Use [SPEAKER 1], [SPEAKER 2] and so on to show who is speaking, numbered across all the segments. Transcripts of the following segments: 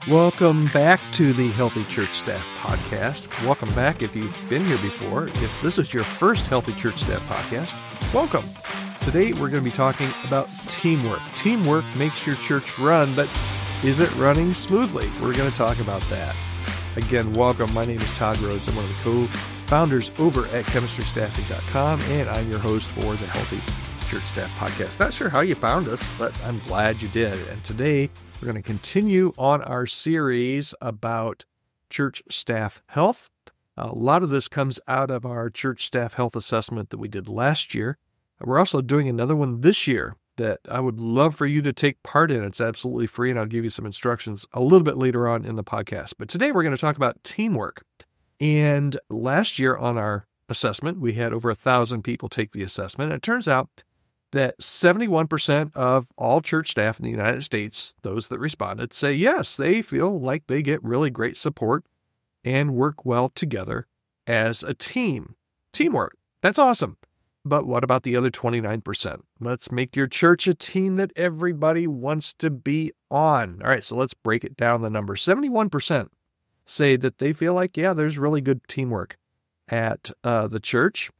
[SPEAKER 1] Welcome back to the Healthy Church Staff Podcast. Welcome back if you've been here before. If this is your first Healthy Church Staff Podcast, welcome. Today we're going to be talking about teamwork. Teamwork makes your church run, but is it running smoothly? We're going to talk about that. Again, welcome. My name is Todd Rhodes. I'm one of the co-founders over at chemistrystaffing.com, and I'm your host for the Healthy Church Staff Podcast. Not sure how you found us, but I'm glad you did. And today we're going to continue on our series about church staff health. A lot of this comes out of our church staff health assessment that we did last year. We're also doing another one this year that I would love for you to take part in. It's absolutely free, and I'll give you some instructions a little bit later on in the podcast. But today we're going to talk about teamwork. And last year on our assessment, we had over 1,000 people take the assessment. And it turns out that 71% of all church staff in the United States, those that responded, say yes, they feel like they get really great support and work well together as a team. Teamwork, that's awesome. But what about the other 29%? Let's make your church a team that everybody wants to be on. All right, so let's break it down the numbers. 71% say that they feel like, yeah, there's really good teamwork at the church,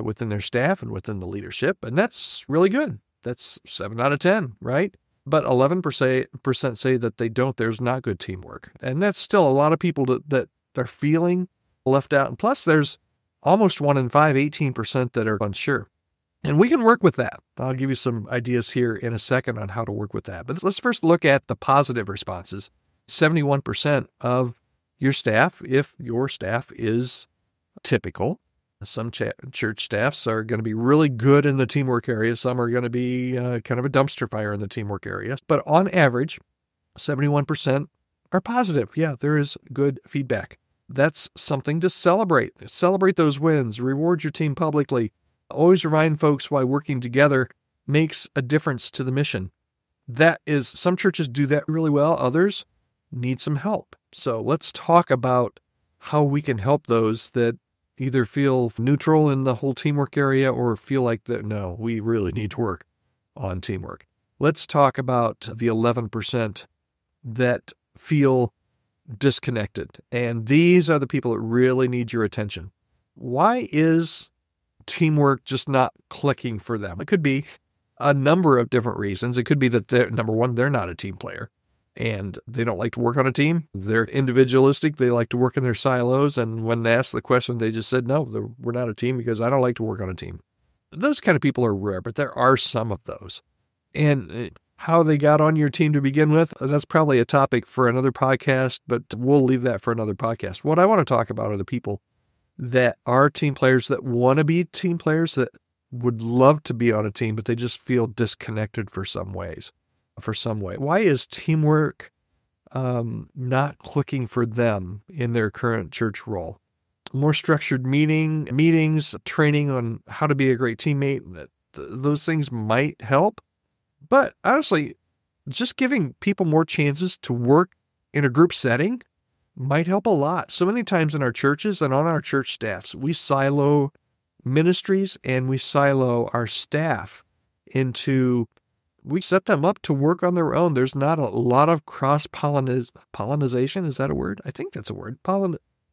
[SPEAKER 1] within their staff and within the leadership, and that's really good. That's 7 out of 10, right? But 11% say that they don't. There's not good teamwork, and that's still a lot of people that are feeling left out. And plus, there's almost 1 in 5, 18% that are unsure, and we can work with that. I'll give you some ideas here in a second on how to work with that. But let's first look at the positive responses. 71% of your staff, if your staff is typical. Some church staffs are going to be really good in the teamwork area. Some are going to be kind of a dumpster fire in the teamwork area. But on average, 71% are positive. Yeah, there is good feedback. That's something to celebrate. Celebrate those wins. Reward your team publicly. Always remind folks why working together makes a difference to the mission. Some churches do that really well. Others need some help. So let's talk about how we can help those that either feel neutral in the whole teamwork area or feel like that, no, we really need to work on teamwork. Let's talk about the 11% that feel disconnected. And these are the people that really need your attention. Why is teamwork just not clicking for them? It could be a number of different reasons. It could be that, number one, they're not a team player and they don't like to work on a team. They're individualistic. They like to work in their silos. And when asked the question, they just said, no, we're not a team because I don't like to work on a team. Those kind of people are rare, but there are some of those. And how they got on your team to begin with, that's probably a topic for another podcast, but we'll leave that for another podcast. What I want to talk about are the people that are team players, that want to be team players, that would love to be on a team, but they just feel disconnected for some way. Why is teamwork not clicking for them in their current church role? More structured meetings, training on how to be a great teammate, those things might help. But honestly, just giving people more chances to work in a group setting might help a lot. So many times in our churches and on our church staffs, we silo ministries and we silo our staff we set them up to work on their own. There's not a lot of cross-pollination. Is that a word? I think that's a word.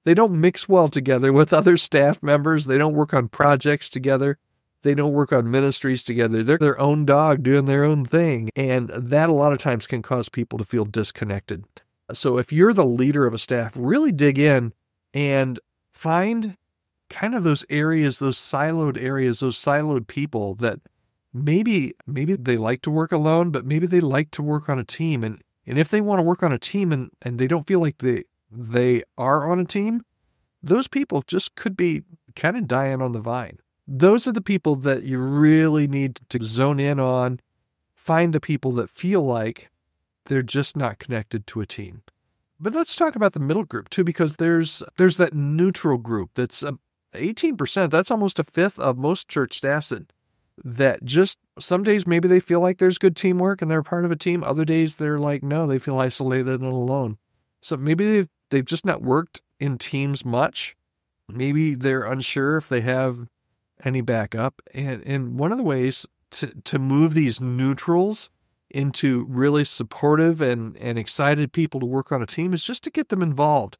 [SPEAKER 1] They don't mix well together with other staff members. They don't work on projects together. They don't work on ministries together. They're their own dog doing their own thing. And that a lot of times can cause people to feel disconnected. So if you're the leader of a staff, really dig in and find kind of those areas, those siloed people that maybe they like to work alone, but maybe they like to work on a team. And if they want to work on a team and they don't feel like they are on a team, those people just could be kind of dying on the vine. Those are the people that you really need to zone in on. Find the people that feel like they're just not connected to a team. But let's talk about the middle group too, because there's that neutral group that's 18%. That's almost a fifth of most church staffs that just some days maybe they feel like there's good teamwork and they're part of a team. Other days they're like, no, they feel isolated and alone. So maybe they've just not worked in teams much. Maybe they're unsure if they have any backup. And one of the ways to move these neutrals into really supportive and excited people to work on a team is just to get them involved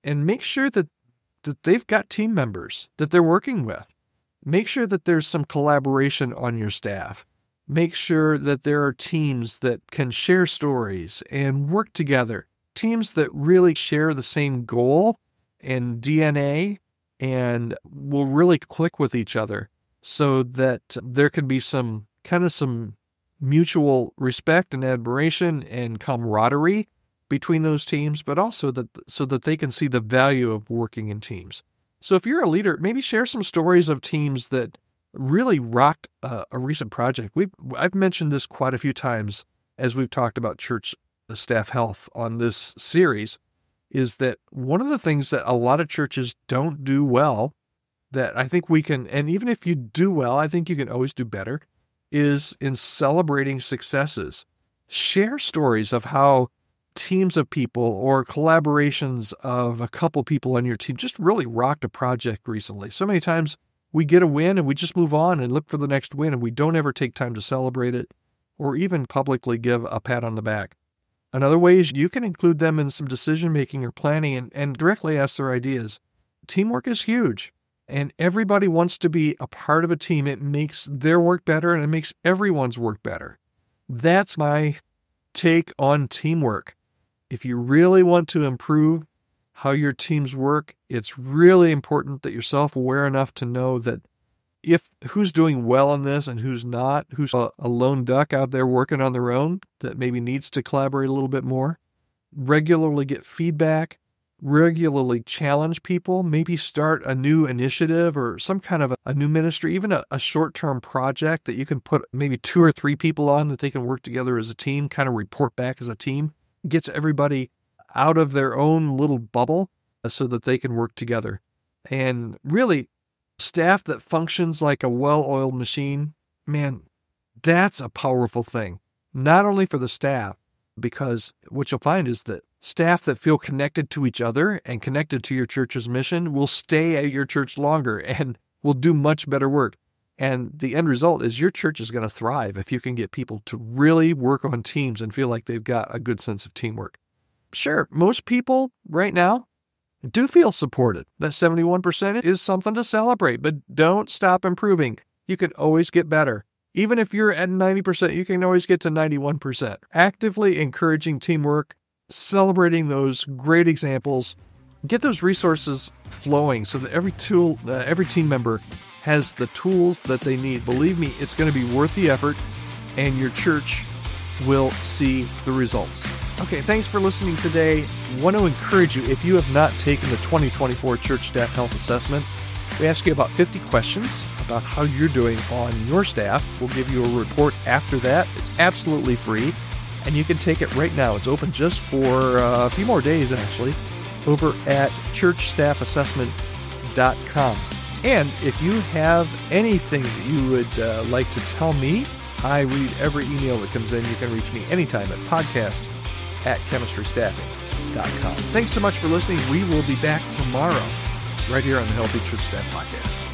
[SPEAKER 1] and make sure that they've got team members that they're working with. Make sure that there's some collaboration on your staff. Make sure that there are teams that can share stories and work together. Teams that really share the same goal and DNA and will really click with each other so that there can be some mutual respect and admiration and camaraderie between those teams, but also so that they can see the value of working in teams. So if you're a leader, maybe share some stories of teams that really rocked a recent project. I've mentioned this quite a few times as we've talked about church staff health on this series, is that one of the things that a lot of churches don't do well, that I think we can, and even if you do well, I think you can always do better, is in celebrating successes. Share stories of how teams of people or collaborations of a couple people on your team just really rocked a project recently. So many times we get a win and we just move on and look for the next win, and we don't ever take time to celebrate it or even publicly give a pat on the back. Another way is you can include them in some decision-making or planning and directly ask their ideas. Teamwork is huge, and everybody wants to be a part of a team. It makes their work better, and it makes everyone's work better. That's my take on teamwork. If you really want to improve how your teams work, it's really important that you're self-aware enough to know that who's doing well on this and who's not, who's a lone duck out there working on their own that maybe needs to collaborate a little bit more. Regularly get feedback, regularly challenge people, maybe start a new initiative or some kind of a new ministry, even a short-term project that you can put maybe 2 or 3 people on that they can work together as a team, kind of report back as a team. Gets everybody out of their own little bubble so that they can work together. And really, staff that functions like a well-oiled machine, man, that's a powerful thing. Not only for the staff, because what you'll find is that staff that feel connected to each other and connected to your church's mission will stay at your church longer and will do much better work. And the end result is your church is going to thrive if you can get people to really work on teams and feel like they've got a good sense of teamwork. Sure, most people right now do feel supported. That 71% is something to celebrate, but don't stop improving. You can always get better. Even if you're at 90%, you can always get to 91%. Actively encouraging teamwork, celebrating those great examples, get those resources flowing so that every team member has the tools that they need. Believe me, it's going to be worth the effort, and your church will see the results. Okay, thanks for listening today. I want to encourage you, if you have not taken the 2024 Church Staff Health Assessment, we ask you about 50 questions about how you're doing on your staff. We'll give you a report after that. It's absolutely free, and you can take it right now. It's open just for a few more days, actually, over at churchstaffassessment.com. And if you have anything that you would like to tell me, I read every email that comes in. You can reach me anytime at podcast@chemistrystaffing.com. Thanks so much for listening. We will be back tomorrow right here on the Healthy Church Staff Podcast.